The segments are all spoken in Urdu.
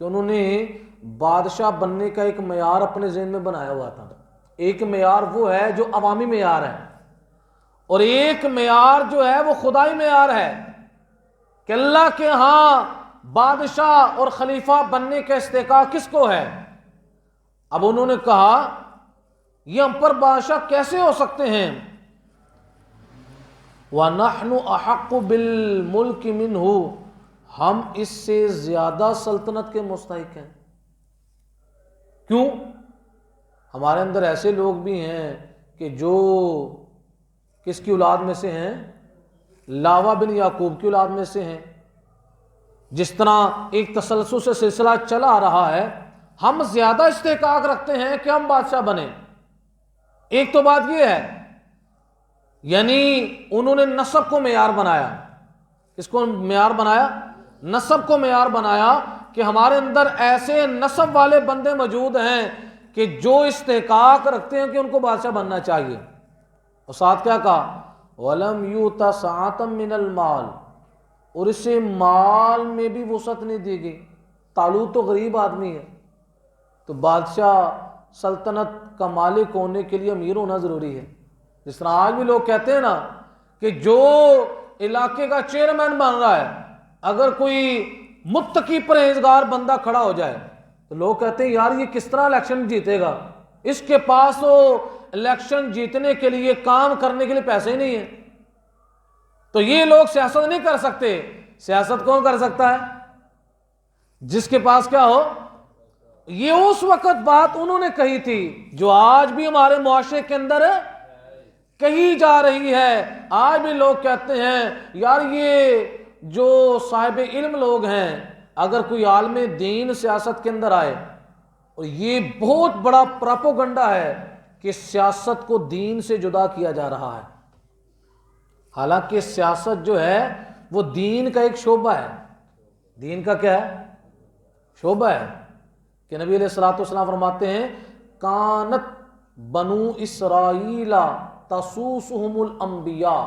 کہ انہوں نے بادشاہ بننے کا ایک معیار اپنے ذہن میں بنایا ہوا تھا. ایک معیار وہ ہے جو عوامی معیار ہے، اور ایک معیار جو ہے وہ خدائی معیار ہے کہ اللہ کے ہاں بادشاہ اور خلیفہ بننے کا استحقاق کس کو ہے. اب انہوں نے کہا یہ ہم پر بادشاہ کیسے ہو سکتے ہیں؟ وَنَحْنُ أَحَقُّ بِالْمُلْكِ مِنْهُ، ہم اس سے زیادہ سلطنت کے مستحق ہیں. کیوں؟ ہمارے اندر ایسے لوگ بھی ہیں کہ جو کس کی اولاد میں سے ہیں؟ لاوا بن یعقوب کی اولاد میں سے ہیں. جس طرح ایک تسلسل سے سلسلہ چلا آ رہا ہے، ہم زیادہ استحقاق رکھتے ہیں کہ ہم بادشاہ بنیں. ایک تو بات یہ ہے، یعنی انہوں نے نسب کو معیار بنایا. کس کو معیار بنایا؟ نسب کو معیار بنایا کہ ہمارے اندر ایسے نسب والے بندے موجود ہیں کہ جو استحقاق رکھتے ہیں کہ ان کو بادشاہ بننا چاہیے. اور ساتھ کیا کہا؟ وَلَمْ يُؤْتَ سَعَةً مِّنَ الْمَالِ، اور اسے مال میں بھی وسعت نہیں دی گئی. طالوت تو غریب آدمی ہے، تو بادشاہ سلطنت کا مالک ہونے کے لیے امیر ہونا ضروری ہے. جس طرح آج بھی لوگ کہتے ہیں نا کہ جو علاقے کا چیئرمین بن رہا ہے، اگر کوئی متقی پرہیزگار بندہ کھڑا ہو جائے تو لوگ کہتے ہیں یار یہ کس طرح الیکشن جیتے گا، اس کے پاس تو الیکشن جیتنے کے لیے کام کرنے کے لیے پیسے ہی نہیں ہیں. تو یہ لوگ سیاست نہیں کر سکتے. سیاست کون کر سکتا ہے؟ جس کے پاس کیا ہو. یہ اس وقت بات انہوں نے کہی تھی جو آج بھی ہمارے معاشرے کے اندر کہی جا رہی ہے. آج بھی لوگ کہتے ہیں یار یہ جو صاحب علم لوگ ہیں، اگر کوئی عالم دین سیاست کے اندر آئے، اور یہ بہت بڑا پراپوگنڈا ہے کہ سیاست کو دین سے جدا کیا جا رہا ہے. حالانکہ سیاست جو ہے وہ دین کا ایک شعبہ ہے. دین کا کیا ہے؟ شعبہ ہے. کہ نبی علیہ الصلوۃ والسلام فرماتے ہیں کانت بنو اسرائیل تسوسہم الانبیاء،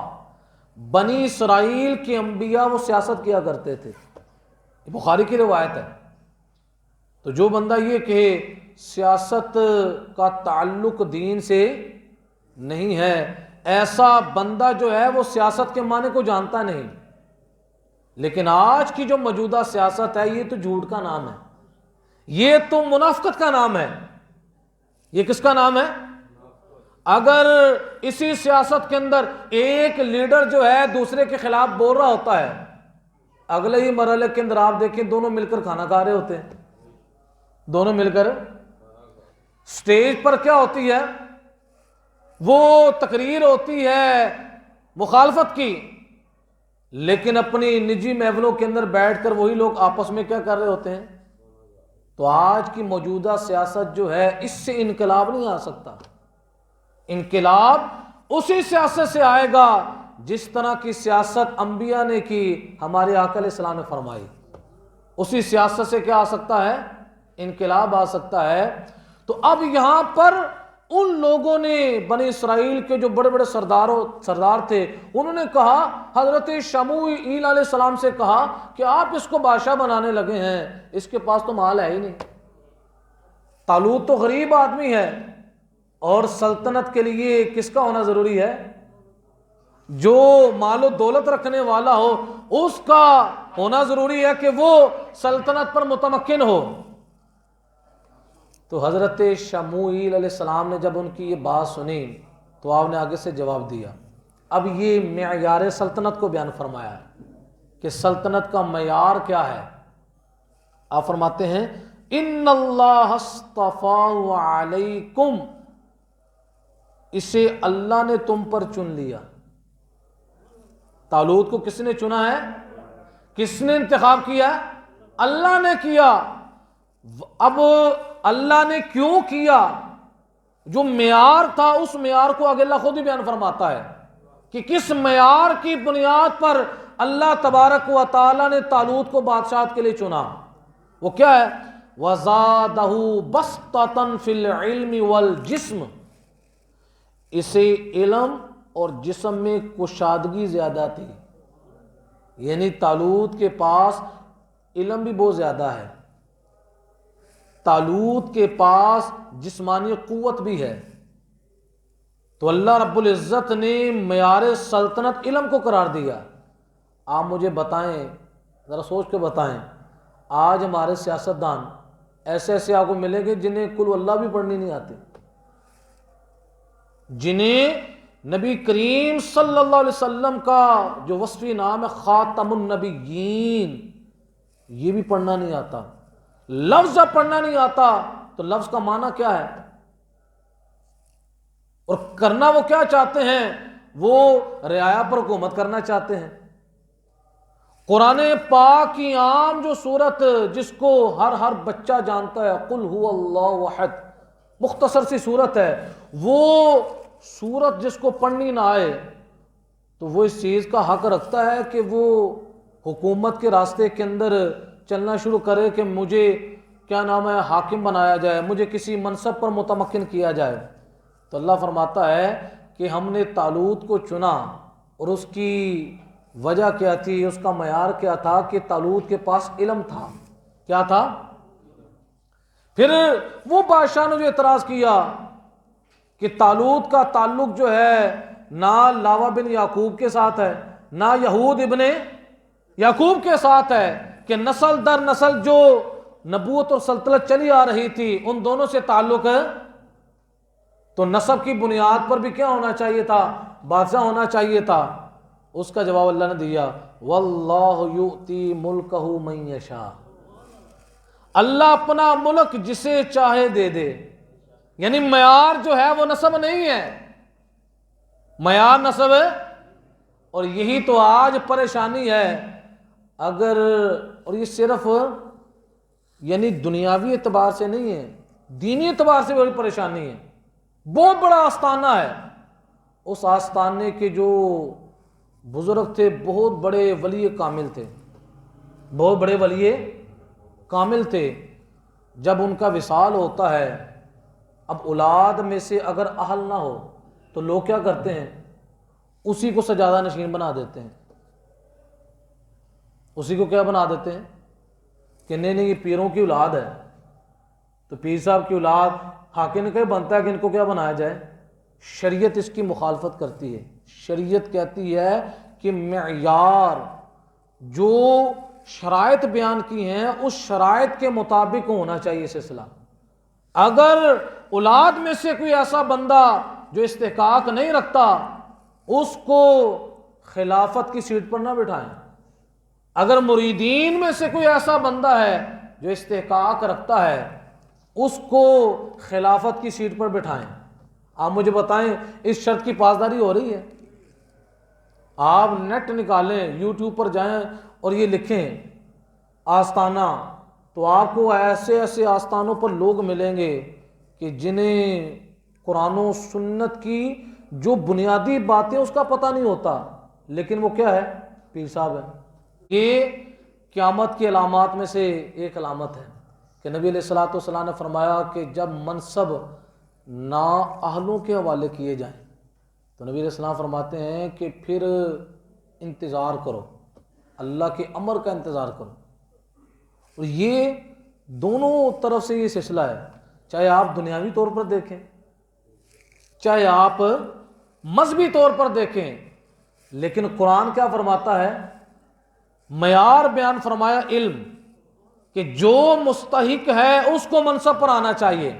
بنی اسرائیل کے انبیاء وہ سیاست کیا کرتے تھے. یہ بخاری کی روایت ہے. تو جو بندہ یہ کہے سیاست کا تعلق دین سے نہیں ہے، ایسا بندہ جو ہے وہ سیاست کے معنی کو جانتا نہیں. لیکن آج کی جو موجودہ سیاست ہے یہ تو جھوٹ کا نام ہے، یہ تو منافقت کا نام ہے. یہ کس کا نام ہے؟ اگر اسی سیاست کے اندر ایک لیڈر جو ہے دوسرے کے خلاف بول رہا ہوتا ہے، اگلے ہی مرحلے کے اندر آپ دیکھیں دونوں مل کر کھانا کھا رہے ہوتے ہیں. دونوں مل کر سٹیج پر کیا ہوتی ہے؟ وہ تقریر ہوتی ہے مخالفت کی، لیکن اپنی نجی محفلوں کے اندر بیٹھ کر وہی لوگ آپس میں کیا کر رہے ہوتے ہیں. تو آج کی موجودہ سیاست جو ہے اس سے انقلاب نہیں آ سکتا. انقلاب اسی سیاست سے آئے گا جس طرح کی سیاست انبیاء نے کی، ہمارے آقا علیہ السلام نے فرمائی. اسی سیاست سے کیا آ سکتا ہے؟ انقلاب آ سکتا ہے. تو اب یہاں پر ان لوگوں نے بنی اسرائیل کے جو بڑے بڑے سردار تھے، انہوں نے کہا، حضرت شموئیل علیہ السلام سے کہا کہ آپ اس کو بادشاہ بنانے لگے ہیں، اس کے پاس تو مال ہے ہی نہیں. طالوت تو غریب آدمی ہے، اور سلطنت کے لیے کس کا ہونا ضروری ہے؟ جو مال و دولت رکھنے والا ہو اس کا ہونا ضروری ہے کہ وہ سلطنت پر متمکن ہو. تو حضرت شموئیل علیہ السلام نے جب ان کی یہ بات سنی تو آپ نے آگے سے جواب دیا. اب یہ معیار سلطنت کو بیان فرمایا ہے کہ سلطنت کا معیار کیا ہے. آپ فرماتے ہیں ان اللہ اصطفاہ علیکم، اسے اللہ نے تم پر چن لیا. طالوت کو کس نے چنا ہے؟ کس نے انتخاب کیا؟ اللہ نے کیا. اب اللہ نے کیوں کیا؟ جو معیار تھا اس معیار کو آگے اللہ خود ہی بیان فرماتا ہے کہ کس معیار کی بنیاد پر اللہ تبارک و تعالی نے طالوت کو بادشاہت کے لیے چنا. وہ کیا ہے؟ وَزَادَهُ بَسْطَةً فِي الْعِلْمِ وَالْجِسْمِ، اسے علم اور جسم میں کشادگی زیادہ تھی. یعنی طالوت کے پاس علم بھی بہت زیادہ ہے، طالوت کے پاس جسمانی قوت بھی ہے، تو اللہ رب العزت نے معیار سلطنت علم کو قرار دیا۔ آپ مجھے بتائیں، ذرا سوچ کے بتائیں، آج ہمارے سیاستدان ایسے ایسے آپ کو ملیں گے جنہیں قل اللہ بھی پڑھنی نہیں آتی، جنہیں نبی کریم صلی اللہ علیہ وسلم کا جو وصفی نام ہے خاتم النبیین، یہ بھی پڑھنا نہیں آتا، لفظ پڑھنا نہیں آتا، تو لفظ کا معنی کیا ہے اور کرنا وہ کیا چاہتے ہیں؟ وہ رعایا پر حکومت کرنا چاہتے ہیں۔ قرآن پاک کی عام جو صورت جس کو ہر بچہ جانتا ہے، قل هو اللہ احد، مختصر سی صورت ہے، وہ صورت جس کو پڑھنی نہ آئے تو وہ اس چیز کا حق رکھتا ہے کہ وہ حکومت کے راستے کے اندر چلنا شروع کرے کہ مجھے کیا نام ہے حاکم بنایا جائے، مجھے کسی منصب پر متمکن کیا جائے۔ تو اللہ فرماتا ہے کہ ہم نے طالوت کو چنا، اور اس کی وجہ کیا تھی، اس کا معیار کیا تھا کہ طالوت کے پاس علم تھا۔ کیا تھا؟ پھر وہ بادشاہ نے جو اعتراض کیا کہ طالوت کا تعلق جو ہے نہ لاوا بن یعقوب کے ساتھ ہے، نہ یہود ابن یعقوب کے ساتھ ہے، کہ نسل در نسل جو نبوت اور سلطنت چلی آ رہی تھی ان دونوں سے تعلق ہے، تو نسب کی بنیاد پر بھی کیا ہونا چاہیے تھا؟ بادشاہ ہونا چاہیے تھا۔ اس کا جواب اللہ نے دیا، واللہ یؤتی ملکہ من یشاء، اللہ اپنا ملک جسے چاہے دے دے۔ یعنی معیار جو ہے وہ نسب نہیں ہے، معیار نسب ہے۔ اور یہی تو آج پریشانی ہے، اگر، اور یہ صرف یعنی دنیاوی اعتبار سے نہیں ہے، دینی اعتبار سے بڑی پریشانی ہے۔ بہت بڑا آستانہ ہے، اس آستانے کے جو بزرگ تھے بہت بڑے ولی کامل تھے، بہت بڑے ولی کامل تھے، جب ان کا وصال ہوتا ہے، اب اولاد میں سے اگر اہل نہ ہو تو لوگ کیا کرتے ہیں؟ اسی کو سجادہ نشین بنا دیتے ہیں، اسی کو کیا بنا دیتے ہیں کہ نہیں یہ پیروں کی اولاد ہے، تو پیر صاحب کی اولاد حاکم کا بنتا ہے کہ ان کو کیا بنایا جائے۔ شریعت اس کی مخالفت کرتی ہے، شریعت کہتی ہے کہ معیار جو شرائط بیان کی ہیں اس شرائط کے مطابق ہونا چاہیے سلسلہ۔ اگر اولاد میں سے کوئی ایسا بندہ جو استحقاق نہیں رکھتا، اس کو خلافت کی سیٹ پر نہ بٹھائیں۔ اگر مریدین میں سے کوئی ایسا بندہ ہے جو استحقاق رکھتا ہے، اس کو خلافت کی سیٹ پر بٹھائیں۔ آپ مجھے بتائیں اس شرط کی پاسداری ہو رہی ہے؟ آپ نیٹ نکالیں، یوٹیوب پر جائیں اور یہ لکھیں آستانہ، تو آپ کو ایسے ایسے آستانوں پر لوگ ملیں گے کہ جنہیں قرآن و سنت کی جو بنیادی باتیں اس کا پتہ نہیں ہوتا، لیکن وہ کیا ہے؟ پیر صاحب ہے۔ یہ قیامت کی علامات میں سے ایک علامت ہے کہ نبی علیہ الصلوۃ والسلام نے فرمایا کہ جب منصب نااہلوں کے حوالے کیے جائیں تو نبی علیہ السلام فرماتے ہیں کہ پھر انتظار کرو، اللہ کے امر کا انتظار کرو۔ اور یہ دونوں طرف سے یہ سلسلہ ہے، چاہے آپ دنیاوی طور پر دیکھیں، چاہے آپ مذہبی طور پر دیکھیں، لیکن قرآن کیا فرماتا ہے؟ معیار بیان فرمایا علم، کہ جو مستحق ہے اس کو منصب پر آنا چاہیے۔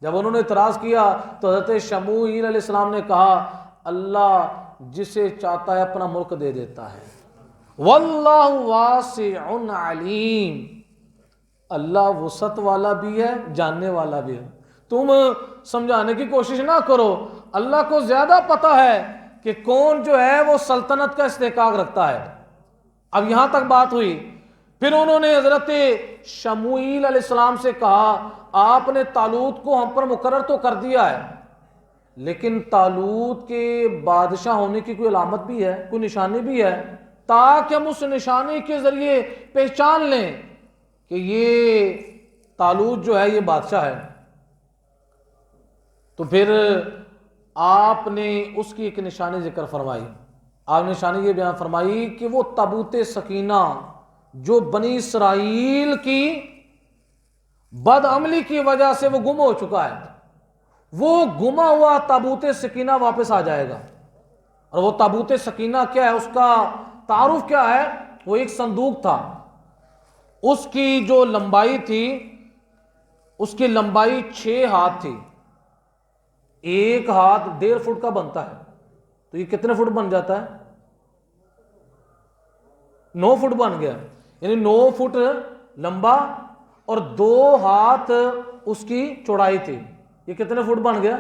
جب انہوں نے اعتراض کیا تو حضرت شموئیل علیہ السلام نے کہا اللہ جسے چاہتا ہے اپنا ملک دے دیتا ہے، واللہ واسع علیم، اللہ وسعت والا بھی ہے، جاننے والا بھی ہے۔ تم سمجھانے کی کوشش نہ کرو، اللہ کو زیادہ پتہ ہے کہ کون جو ہے وہ سلطنت کا استحقاق رکھتا ہے۔ اب یہاں تک بات ہوئی، پھر انہوں نے حضرت شموئیل علیہ السلام سے کہا آپ نے طالوت کو ہم پر مقرر تو کر دیا ہے، لیکن طالوت کے بادشاہ ہونے کی کوئی علامت بھی ہے، کوئی نشانی بھی ہے، تاکہ ہم اس نشانی کے ذریعے پہچان لیں کہ یہ طالوت جو ہے یہ بادشاہ ہے۔ تو پھر آپ نے اس کی ایک نشانی ذکر فرمائی، آپ نے نشانی یہ بیان فرمائی کہ وہ تابوت سکینہ جو بنی اسرائیل کی بد عملی کی وجہ سے وہ گم ہو چکا ہے، وہ گما ہوا تابوت سکینہ واپس آ جائے گا۔ اور وہ تابوت سکینہ کیا ہے، اس کا تعارف کیا ہے؟ وہ ایک صندوق تھا، اس کی جو لمبائی تھی، اس کی لمبائی 6 ہاتھ تھی، 1 ہاتھ 1.5 فٹ کا بنتا ہے، تو یہ کتنے فٹ بن جاتا ہے؟ 9 فٹ بن گیا، یعنی 9 فٹ لمبا اور 2 ہاتھ اس کی چوڑائی تھی، یہ کتنے فٹ بن گیا؟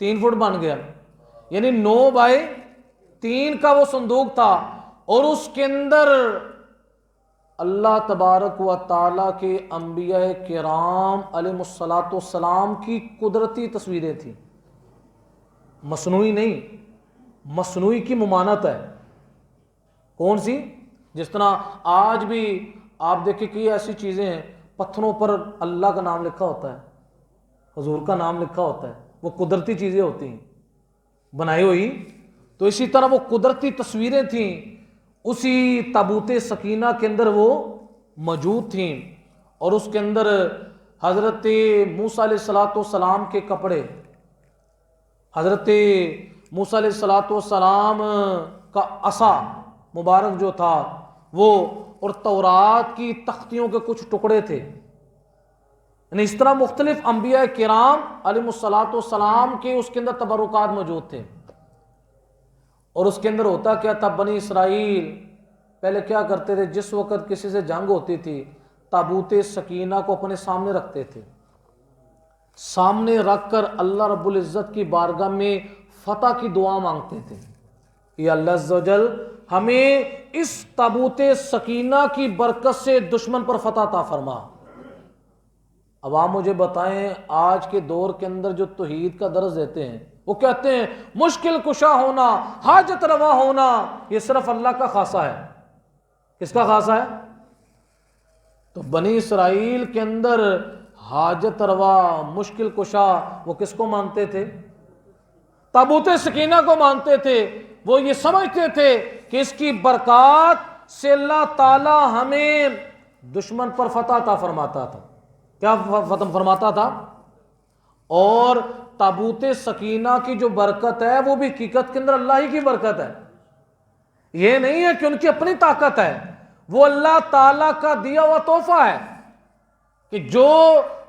3 فٹ بن گیا، یعنی 9/3 کا وہ صندوق تھا، اور اس کے اندر اللہ تبارک و تعالیٰ کے انبیاء کرام علیہ الصلاۃ والسلام کی قدرتی تصویریں تھیں، مصنوعی نہیں، مصنوعی کی ممانت ہے۔ کون سی؟ جس طرح آج بھی آپ دیکھیں کہ ایسی چیزیں ہیں، پتھروں پر اللہ کا نام لکھا ہوتا ہے، حضور کا نام لکھا ہوتا ہے، وہ قدرتی چیزیں ہوتی ہیں بنائی ہوئی۔ تو اسی طرح وہ قدرتی تصویریں تھیں، اسی تابوت سکینہ کے اندر وہ موجود تھیں، اور اس کے اندر حضرت موسیٰ علیہ الصلاۃ والسلام کے کپڑے، حضرت موسیٰ علیہ الصلاۃ والسلام کا عصا مبارک جو تھا وہ، اور تورات کی تختیوں کے کچھ ٹکڑے تھے، یعنی اس طرح مختلف انبیاء کرام علیہ الصلاۃ والسلام کے اس کے اندر تبرکات موجود تھے۔ اور اس کے اندر ہوتا کیا تھا؟ بنی اسرائیل پہلے کیا کرتے تھے؟ جس وقت کسی سے جنگ ہوتی تھی، تابوت سکینہ کو اپنے سامنے رکھتے تھے، سامنے رکھ کر اللہ رب العزت کی بارگاہ میں فتح کی دعا مانگتے تھے، یا اللہ عز و جل ہمیں اس تابوت سکینہ کی برکت سے دشمن پر فتح عطا فرما۔ اب آپ مجھے بتائیں، آج کے دور کے اندر جو توحید کا درس دیتے ہیں، وہ کہتے ہیں مشکل کشا ہونا، حاجت روا ہونا، یہ صرف اللہ کا خاصہ ہے۔ کس کا خاصہ ہے؟ تو بنی اسرائیل کے اندر حاجت روا، مشکل کشا، وہ کس کو مانتے تھے؟ تابوت سکینہ کو مانتے تھے۔ وہ یہ سمجھتے تھے کہ اس کی برکات سے اللہ تعالی ہمیں دشمن پر فتح عطا فرماتا تھا۔ کیا فتح فرماتا تھا؟ اور تابوت سکینہ کی جو برکت ہے وہ بھی حقیقت کے اندر اللہ ہی کی برکت ہے، یہ نہیں ہے کہ ان کی اپنی طاقت ہے، وہ اللہ تعالیٰ کا دیا ہوا تحفہ ہے، کہ جو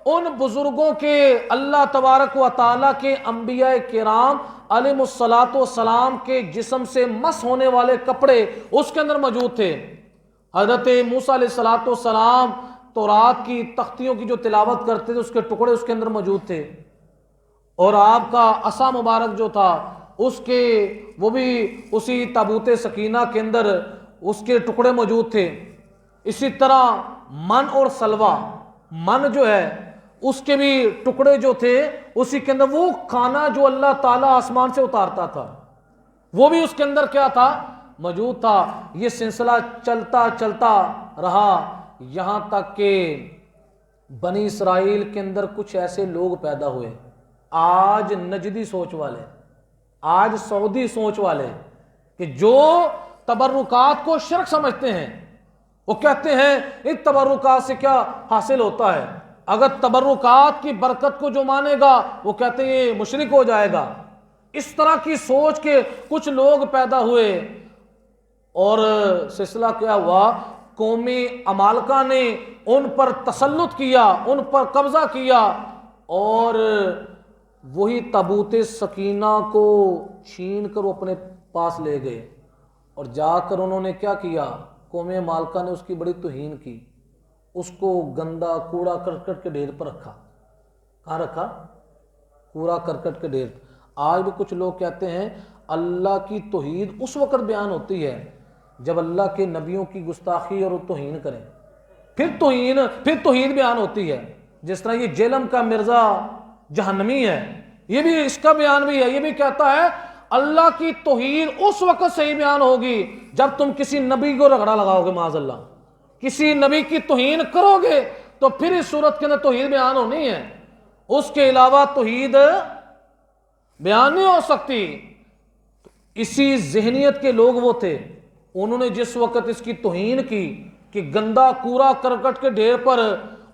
ان بزرگوں کے، اللہ تبارک و تعالیٰ کے انبیاء کرام علیہ الصلاۃ والسلام کے جسم سے مس ہونے والے کپڑے اس کے اندر موجود تھے۔ حضرت موسیٰ علیہ الصلاۃ والسلام تورات کی تختیوں کی جو تلاوت کرتے تھے، اس کے ٹکڑے اس کے اندر موجود تھے، اور آپ کا عصا مبارک جو تھا اس کے، وہ بھی اسی تابوت سکینہ کے اندر اس کے ٹکڑے موجود تھے۔ اسی طرح من اور سلوہ، من جو ہے اس کے بھی ٹکڑے جو تھے اسی کے اندر، وہ کھانا جو اللہ تعالیٰ آسمان سے اتارتا تھا وہ بھی اس کے اندر کیا تھا؟ موجود تھا۔ یہ سلسلہ چلتا چلتا رہا، یہاں تک کہ بنی اسرائیل کے اندر کچھ ایسے لوگ پیدا ہوئے، آج نجدی سوچ والے، آج سعودی سوچ والے، کہ جو تبرکات کو شرک سمجھتے ہیں۔ وہ کہتے ہیں ان تبرکات سے کیا حاصل ہوتا ہے؟ اگر تبرکات کی برکت کو جو مانے گا وہ کہتے ہیں یہ مشرک ہو جائے گا۔ اس طرح کی سوچ کے کچھ لوگ پیدا ہوئے، اور سلسلہ کیا ہوا؟ قوم عمالقہ نے ان پر تسلط کیا، ان پر قبضہ کیا، اور وہی تابوت سکینہ کو چھین کر وہ اپنے پاس لے گئے، اور جا کر انہوں نے کیا کیا؟ قوم عمالقہ نے اس کی بڑی توہین کی، اس کو گندا کوڑا کرکٹ کے ڈھیر پر رکھا۔ کہاں رکھا؟ کوڑا کرکٹ کے ڈھیر۔ آج بھی کچھ لوگ کہتے ہیں اللہ کی توحید اس وقت بیان ہوتی ہے جب اللہ کے نبیوں کی گستاخی اور توہین کریں، پھر توحید بیان ہوتی ہے۔ جس طرح یہ جیلم کا مرزا جہنمی ہے، یہ بھی اس کا بیان بھی ہے، یہ بھی کہتا ہے اللہ کی توحید اس وقت صحیح بیان ہوگی جب تم کسی نبی کو رگڑا لگاؤ گے، معاذ اللہ، کسی نبی کی توہین کرو گے تو پھر اس صورت کے اندر توحید بیان ہونی ہے، اس کے علاوہ توحید بیان نہیں ہو سکتی۔ اسی ذہنیت کے لوگ وہ تھے، انہوں نے جس وقت اس کی توہین کی کہ گندا کوڑا کرکٹ کے ڈھیر پر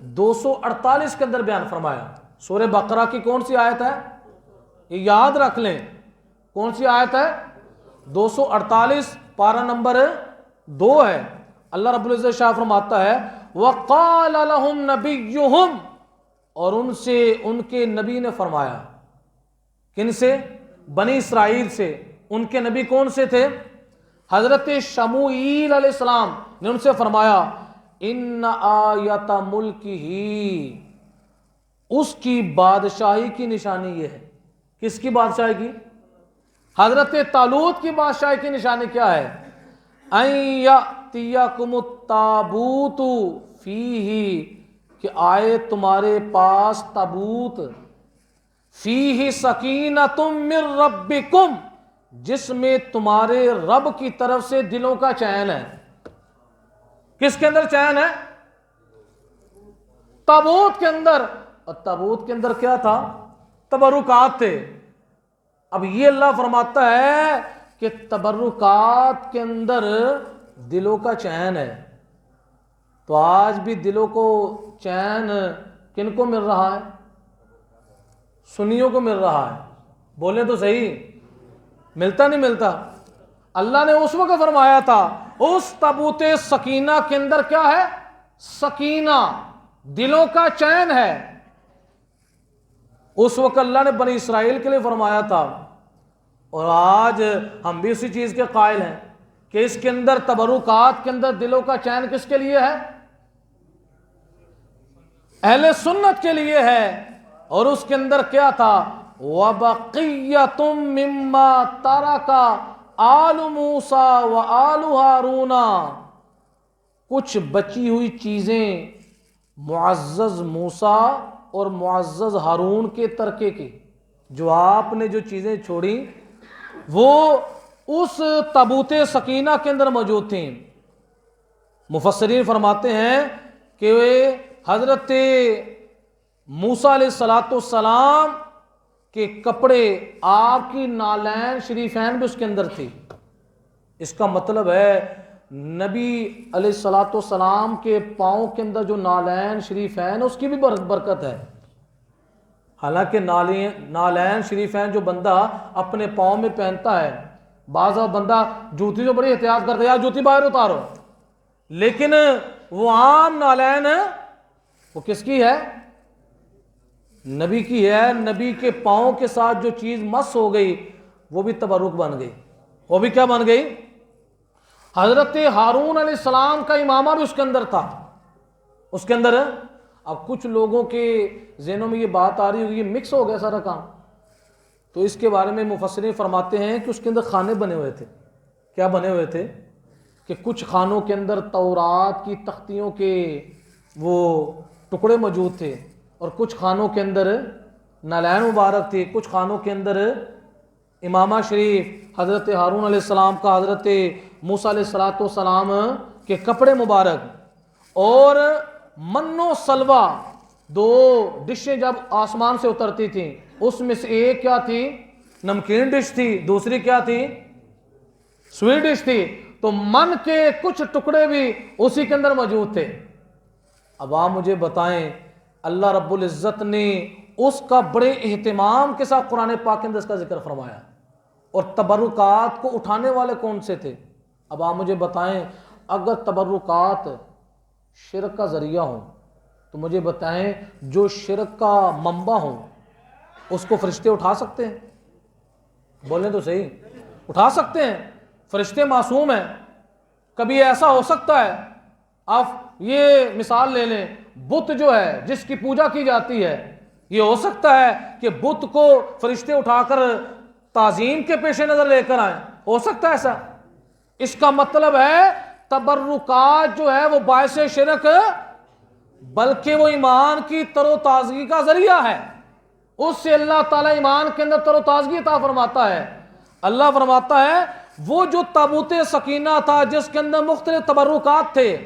248 کے اندر بیان فرمایا. سورہ بقرہ کی کون سی آیت ہے؟ یہ یاد رکھ لیں. کون سی آیت ہے؟ 248 پارہ نمبر 2 ہے. اللہ رب العزت شاہ فرماتا ہے وَقَالَ لَهُمْ نَبِيُّهُمْ، اور ان سے ان کے نبی نے فرمایا. کن سے؟ بنی اسرائیل سے. ان کے نبی کون سے تھے؟ حضرت شموئیل علیہ السلام نے ان سے فرمایا ان آیت ملکہ، اس کی بادشاہی کی نشانی یہ ہے. کس کی بادشاہی کی؟ حضرت طالوت کی بادشاہی کی نشانی کیا ہے؟ ان یأتیکم التابوت فیہ، کہ آئے تمہارے پاس تابوت، فیہ سکینۃ من ربکم، جس میں تمہارے رب کی طرف سے دلوں کا چین ہے. کس کے اندر چین ہے؟ تابوت کے اندر. اور تابوت کے اندر کیا تھا؟ تبرکات تھے. اب یہ اللہ فرماتا ہے کہ تبرکات کے اندر دلوں کا چین ہے. تو آج بھی دلوں کو چین کن کو مل رہا ہے؟ سنیوں کو مل رہا ہے. بولیں تو صحیح، ملتا نہیں ملتا؟ اللہ نے اس وقت فرمایا تھا اس تابوت سکینہ کے اندر کیا ہے؟ سکینہ، دلوں کا چین ہے. اس وقت اللہ نے بنی اسرائیل کے لیے فرمایا تھا. اور آج ہم بھی اسی چیز کے قائل ہیں کہ اس کے اندر تبرکات کے اندر دلوں کا چین کس کے لیے ہے؟ اہل سنت کے لیے ہے. اور اس کے اندر کیا تھا؟ وَبَقِيَّةٌ مِّمَّا تَرَكَ آلُ مُوسَىٰ وَآلُ ہارون، کچھ بچی ہوئی چیزیں معزز موسیٰ اور معزز ہارون کے ترکے کی، جو آپ نے جو چیزیں چھوڑی وہ اس تابوت سکینہ کے اندر موجود تھیں. مفسرین فرماتے ہیں کہ حضرت موسیٰ علیہ السلام کے کپڑے، آپ کی نالین شریفین بھی اس کے اندر تھی. اس کا مطلب ہے نبی علیہ السلام کے پاؤں کے اندر جو نالین شریفین اس کی بھی برکت ہے. حالانکہ نالین شریفین جو بندہ اپنے پاؤں میں پہنتا ہے، بعض بندہ جوتی جو بڑی احتیاط کرتا ہے یا جوتی باہر اتارو، لیکن وہ عام نالین وہ کس کی ہے؟ نبی کی ہے. نبی کے پاؤں کے ساتھ جو چیز مس ہو گئی وہ بھی تبرک بن گئی. وہ بھی کیا بن گئی؟ حضرت ہارون علیہ السلام کا امامہ بھی اس کے اندر تھا. اس کے اندر اب کچھ لوگوں کے ذہنوں میں یہ بات آ رہی ہوگی یہ مکس ہو گیا سارا کام. تو اس کے بارے میں مفسرین فرماتے ہیں کہ اس کے اندر خانے بنے ہوئے تھے. کیا بنے ہوئے تھے؟ کہ کچھ خانوں کے اندر تورات کی تختیوں کے وہ ٹکڑے موجود تھے، اور کچھ خانوں کے اندر نالین مبارک تھی، کچھ خانوں کے اندر امامہ شریف حضرت ہارون علیہ السلام کا، حضرت موسیٰ علیہ السلام کے کپڑے مبارک، اور من و سلوہ، 2 ڈشیں جب آسمان سے اترتی تھیں اس میں سے ایک کیا تھی؟ نمکین ڈش تھی، دوسری کیا تھی؟ سویٹ ڈش تھی. تو من کے کچھ ٹکڑے بھی اسی کے اندر موجود تھے. اب آپ مجھے بتائیں اللہ رب العزت نے اس کا بڑے اہتمام کے ساتھ قرآن پاک کے اندر اس کا ذکر فرمایا. اور تبرکات کو اٹھانے والے کون سے تھے؟ اب آپ مجھے بتائیں اگر تبرکات شرک کا ذریعہ ہوں تو مجھے بتائیں جو شرک کا منبع ہوں اس کو فرشتے اٹھا سکتے ہیں؟ بولیں تو صحیح، اٹھا سکتے ہیں؟ فرشتے معصوم ہیں. کبھی ایسا ہو سکتا ہے، آپ یہ مثال لے لیں، بت جو ہے جس کی پوجا کی جاتی ہے، یہ ہو سکتا ہے کہ بت کو فرشتے اٹھا کر تعظیم کے پیش نظر لے کر آئیں؟ ہو سکتا ہے ایسا؟ اس کا مطلب ہے تبرکات جو ہے وہ باعث شرک بلکہ وہ ایمان کی تر و تازگی کا ذریعہ ہے. اس سے اللہ تعالیٰ ایمان کے اندر تر و تازگی عطا فرماتا ہے. اللہ فرماتا ہے وہ جو تابوت سکینہ تھا جس کے اندر مختلف تبرکات تھے،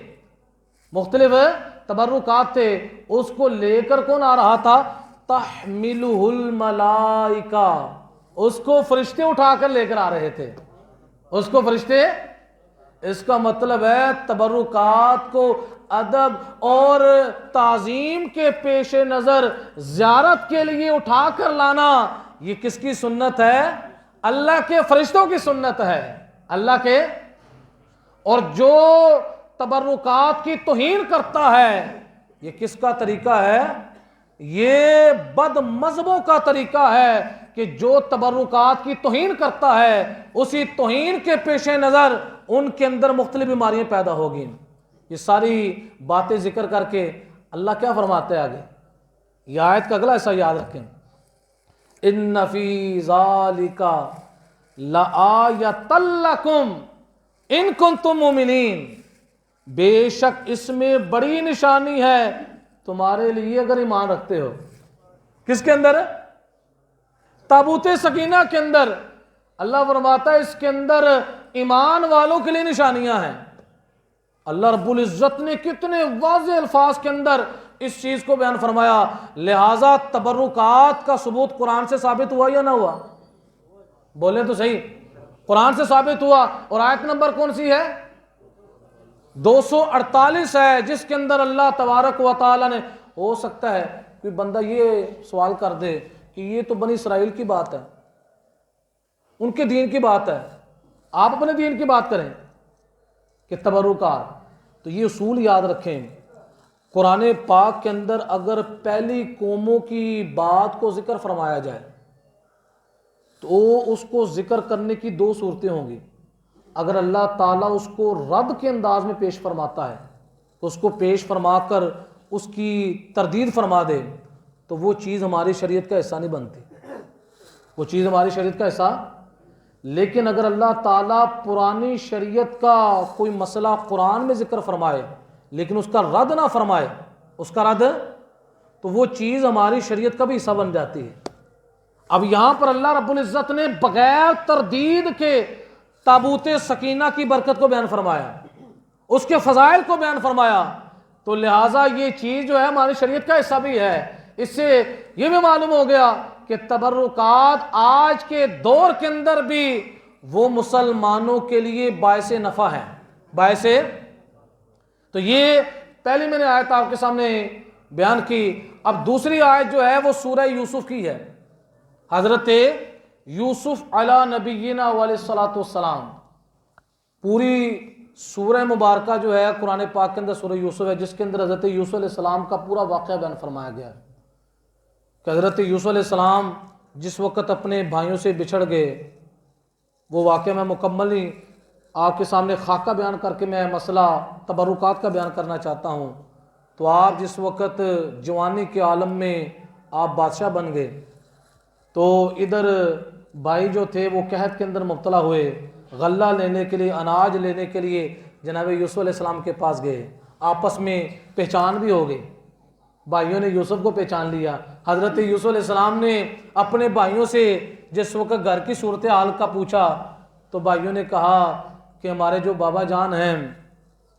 اس کو لے کر کون آ رہا تھا؟ تحملہ الملائکہ، اس کو فرشتے اٹھا کر لے کر آ رہے تھے. اس کو فرشتے، اس کا مطلب ہے تبرکات کو ادب اور تعظیم کے پیش نظر زیارت کے لیے اٹھا کر لانا، یہ کس کی سنت ہے؟ اللہ کے فرشتوں کی سنت ہے، اللہ کے۔ اور جو تبرکات کی توہین کرتا ہے، یہ کس کا طریقہ ہے؟ یہ بد مذہبوں کا طریقہ ہے کہ جو تبرکات کی توہین کرتا ہے، اسی توہین کے پیش نظر ان کے اندر مختلف بیماریاں پیدا ہوگی۔ یہ ساری باتیں ذکر کر کے اللہ کیا فرماتے ہیں آگے؟ یہ آیت کا اگلا حصہ یاد رکھیں، ان فی ذالک لآیۃ لکم ان کنتم مومنین، بے شک اس میں بڑی نشانی ہے تمہارے لیے اگر ایمان رکھتے ہو۔ کس کے اندر؟ تابوت سکینہ کے اندر۔ اللہ فرماتا ہے اس کے اندر ایمان والوں کے لیے نشانیاں ہیں۔ اللہ رب العزت نے کتنے واضح الفاظ کے اندر اس چیز کو بیان فرمایا، لہٰذا تبرکات کا ثبوت قرآن سے ثابت ہوا یا نہ ہوا؟ بولیں تو صحیح، قرآن سے ثابت ہوا۔ اور آیت نمبر کون سی ہے؟ 248 ہے، جس کے اندر اللہ تبارک و تعالی نے، ہو سکتا ہے کوئی بندہ یہ سوال کر دے کہ یہ تو بنی اسرائیل کی بات ہے، ان کے دین کی بات ہے، آپ اپنے دین کی بات کریں کہ تبرکات۔ تو یہ اصول یاد رکھیں، قرآن پاک کے اندر اگر پہلی قوموں کی بات کو ذکر فرمایا جائے تو اس کو ذکر کرنے کی دو صورتیں ہوں گی۔ اگر اللہ تعالیٰ اس کو رد کے انداز میں پیش فرماتا ہے، اس کو پیش فرما کر اس کی تردید فرما دے، تو وہ چیز ہماری شریعت کا حصہ نہیں بنتی، وہ چیز ہماری شریعت کا حصہ۔ لیکن اگر اللہ تعالیٰ پرانی شریعت کا کوئی مسئلہ قرآن میں ذکر فرمائے لیکن اس کا رد نہ فرمائے، اس کا رد، تو وہ چیز ہماری شریعت کا بھی حصہ بن جاتی ہے۔ اب یہاں پر اللہ رب العزت نے بغیر تردید کے تابوت سکینہ کی برکت کو بیان فرمایا، اس کے فضائل کو بیان فرمایا، تو لہٰذا یہ چیز جو ہے ہماری شریعت کا حصہ بھی ہے۔ اس سے یہ بھی معلوم ہو گیا کہ تبرکات آج کے دور کے اندر بھی وہ مسلمانوں کے لیے باعث نفع ہے، باعث۔ تو یہ پہلی میں نے آیت آپ کے سامنے بیان کی۔ اب دوسری آیت جو ہے وہ سورہ یوسف کی ہے، حضرت یوسف علی نبینا علیہ الصلوۃ والسلام۔ پوری سورہ مبارکہ جو ہے قرآن پاک کے اندر سورہ یوسف ہے، جس کے اندر حضرت یوسف علیہ السلام کا پورا واقعہ بیان فرمایا گیا ہے کہ حضرت یوسف علیہ السلام جس وقت اپنے بھائیوں سے بچھڑ گئے، وہ واقعہ میں مکمل آپ کے سامنے خاکہ بیان کر کے میں مسئلہ تبرکات کا بیان کرنا چاہتا ہوں۔ تو آپ جس وقت جوانی کے عالم میں آپ بادشاہ بن گئے، تو ادھر بھائی جو تھے وہ قحط کے اندر مبتلا ہوئے، غلہ لینے کے لیے، اناج لینے کے لیے جناب یوسف علیہ السلام کے پاس گئے، آپس میں پہچان بھی ہو گئی، بھائیوں نے یوسف کو پہچان لیا۔ حضرت یوسف علیہ السلام نے اپنے بھائیوں سے جس وقت گھر کی صورتحال کا پوچھا، تو بھائیوں نے کہا کہ ہمارے جو بابا جان ہیں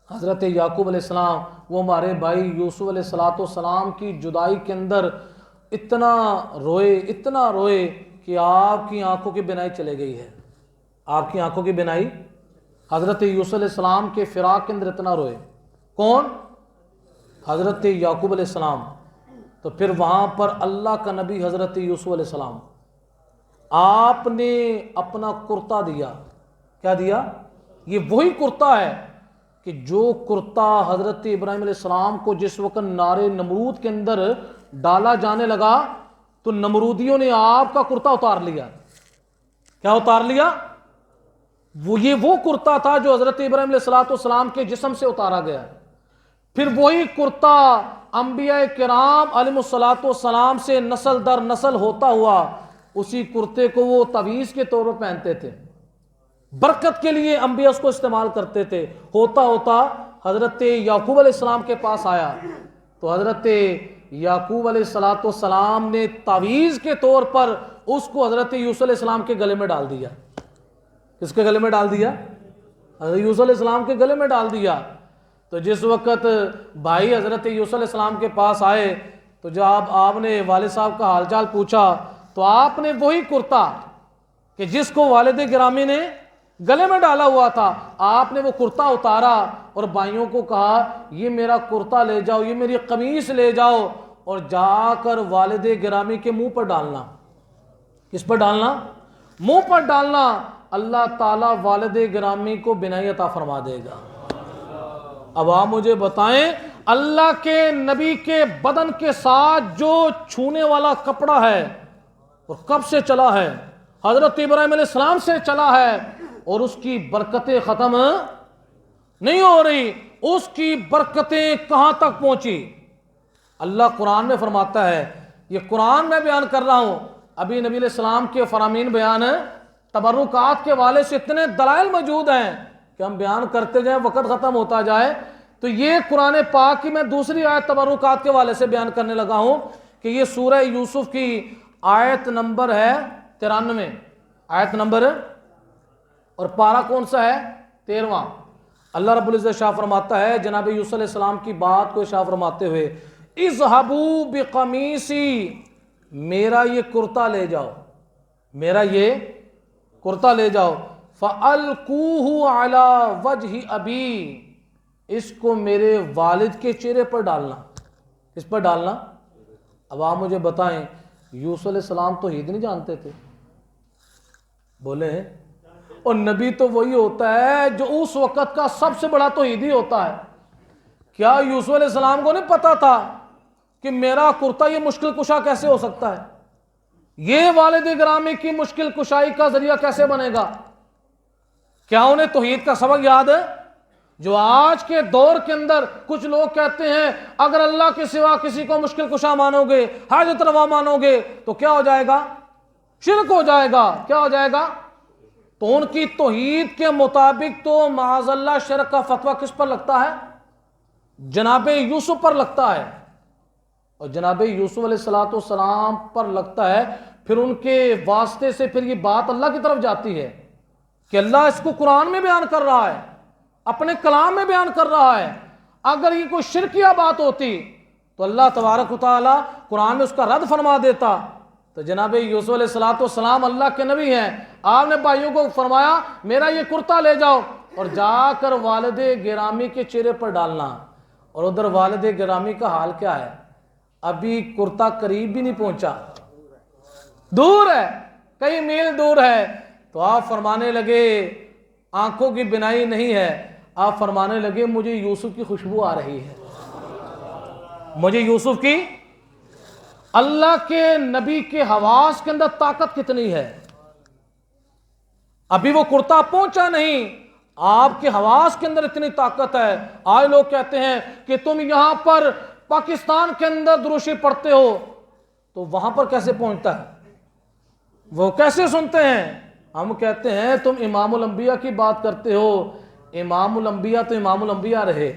حضرت یعقوب علیہ السلام، وہ ہمارے بھائی یوسف علیہ السلام کی جدائی کے اندر اتنا روئے کہ آپ کی آنکھوں کی بینائی چلے گئی ہے، آپ کی آنکھوں کی بینائی۔ حضرت یوسف علیہ السلام کے فراق کے اندر اتنا روئے، کون؟ حضرت یعقوب علیہ السلام۔ تو پھر وہاں پر اللہ کا نبی حضرت یوسف علیہ السلام، آپ نے اپنا کرتا دیا۔ کیا دیا؟ یہ وہی کرتا ہے کہ جو کرتا حضرت ابراہیم علیہ السلام کو جس وقت نار نمرود کے اندر ڈالا جانے لگا تو نمرودیوں نے آپ کا کرتا اتار لیا۔ کیا اتار لیا؟ یہ وہ کرتا تھا جو حضرت ابراہیم علیہ السلام کے جسم سے اتارا گیا۔ پھر وہی کرتا انبیاء کرام علیہ السلام سے نسل در نسل ہوتا ہوا، اسی کرتے کو وہ تعویذ کے طور پر پہنتے تھے، برکت کے لیے انبیاء اس کو استعمال کرتے تھے۔ ہوتا ہوتا حضرت یعقوب علیہ السلام کے پاس آیا تو حضرت یعقوب علیہ السلام نے تعویذ کے طور پر اس کو حضرت یوسف علیہ السلام کے گلے میں ڈال دیا۔ کس کے گلے میں ڈال دیا؟ حضرت یوسف علیہ السلام کے گلے میں ڈال دیا۔ تو جس وقت بھائی حضرت یوسف علیہ السلام کے پاس آئے تو جب آپ نے والد صاحب کا حال چال پوچھا تو آپ نے وہی کرتا کہ جس کو والد گرامی نے گلے میں ڈالا ہوا تھا. آپ نے وہ کرتا اتارا اور بھائیوں کو کہا یہ میرا کرتا لے جاؤ, یہ میری قمیص لے جاؤ اور جا کر والد گرامی کے منہ پر ڈالنا. کس پر ڈالنا؟ منہ پر ڈالنا. اللہ تعالیٰ والد گرامی کو بینائی عطا فرما دے گا. اب آپ مجھے بتائیں, اللہ کے نبی کے بدن کے ساتھ جو چھونے والا کپڑا ہے اور کب سے چلا ہے؟ حضرت ابراہیم علیہ السلام سے چلا ہے, اور اس کی برکتیں ختم نہیں ہو رہی. اس کی برکتیں کہاں تک پہنچی؟ اللہ قرآن میں فرماتا ہے, یہ قرآن میں بیان کر رہا ہوں, ابھی نبی علیہ السلام کے فرامین بیان ہیں, تبرکات کے والے سے اتنے دلائل موجود ہیں کہ ہم بیان کرتے جائیں وقت ختم ہوتا جائے. تو یہ قرآن پاک کی میں دوسری آیت تبرکات کے والے سے بیان کرنے لگا ہوں کہ یہ سورہ یوسف کی آیت نمبر ہے 93, آیت نمبر, اور پارہ کون سا ہے؟ 13واں. اللہ رب العزت شاہ فرماتا ہے جناب یوسف علیہ السلام کی بات کو شاہ فرماتے ہوئے, اذهبوا بقمیصی, میرا یہ کرتا لے جاؤ, میرا یہ کرتا لے جاؤ, فَأَلْقُوهُ عَلَى وَجْهِ أَبِي, اس کو میرے والد کے چہرے پر ڈالنا. کس پر ڈالنا؟ اب آپ مجھے بتائیں, یوسف علیہ السلام توحید نہیں جانتے تھے؟ بولے ہیں. اور نبی تو وہی ہوتا ہے جو اس وقت کا سب سے بڑا توحیدی ہوتا ہے. کیا یوسف علیہ السلام کو نہیں پتا تھا کہ میرا کرتا یہ مشکل کشا کیسے ہو سکتا ہے؟ یہ والد گرامی کی مشکل کشائی کا ذریعہ کیسے بنے گا؟ کیا انہیں توحید کا سبق یاد ہے؟ جو آج کے دور کے اندر کچھ لوگ کہتے ہیں اگر اللہ کے سوا کسی کو مشکل کشا مانو گے, حاجت روا مانو گے تو کیا ہو جائے گا؟ شرک ہو جائے گا. کیا ہو جائے گا؟ تو ان کی توحید کے مطابق تو معاذ اللہ شرک کا فتویٰ کس پر لگتا ہے؟ جناب یوسف پر لگتا ہے, اور جناب یوسف علیہ السلام پر لگتا ہے. پھر ان کے واسطے سے پھر یہ بات اللہ کی طرف جاتی ہے کہ اللہ اس کو قرآن میں بیان کر رہا ہے, اپنے کلام میں بیان کر رہا ہے. اگر یہ کوئی شرکیہ بات ہوتی تو اللہ تبارک و تعالیٰ قرآن میں اس کا رد فرما دیتا. تو جناب یوسف علیہ السلام اللہ کے نبی ہیں, آپ نے بھائیوں کو فرمایا میرا یہ کرتا لے جاؤ اور جا کر والد گرامی کے چہرے پر ڈالنا. اور ادھر والد گرامی کا حال کیا ہے؟ ابھی کرتا قریب بھی نہیں پہنچا, دور ہے, کئی میل دور ہے. تو آپ فرمانے لگے آنکھوں کی بینائی نہیں ہے, آپ فرمانے لگے مجھے یوسف کی خوشبو آ رہی ہے, مجھے یوسف کی. اللہ کے نبی کے حواس کے اندر طاقت کتنی ہے؟ ابھی وہ کرتا پہنچا نہیں, آپ کے حواس کے اندر اتنی طاقت ہے. آج لوگ کہتے ہیں کہ تم یہاں پر پاکستان کے اندر دروشی پڑھتے ہو, تو وہاں پر کیسے پہنچتا ہے؟ وہ کیسے سنتے ہیں؟ ہم کہتے ہیں تم امام الانبیاء کی بات کرتے ہو. امام الانبیاء تو امام الانبیاء رہے,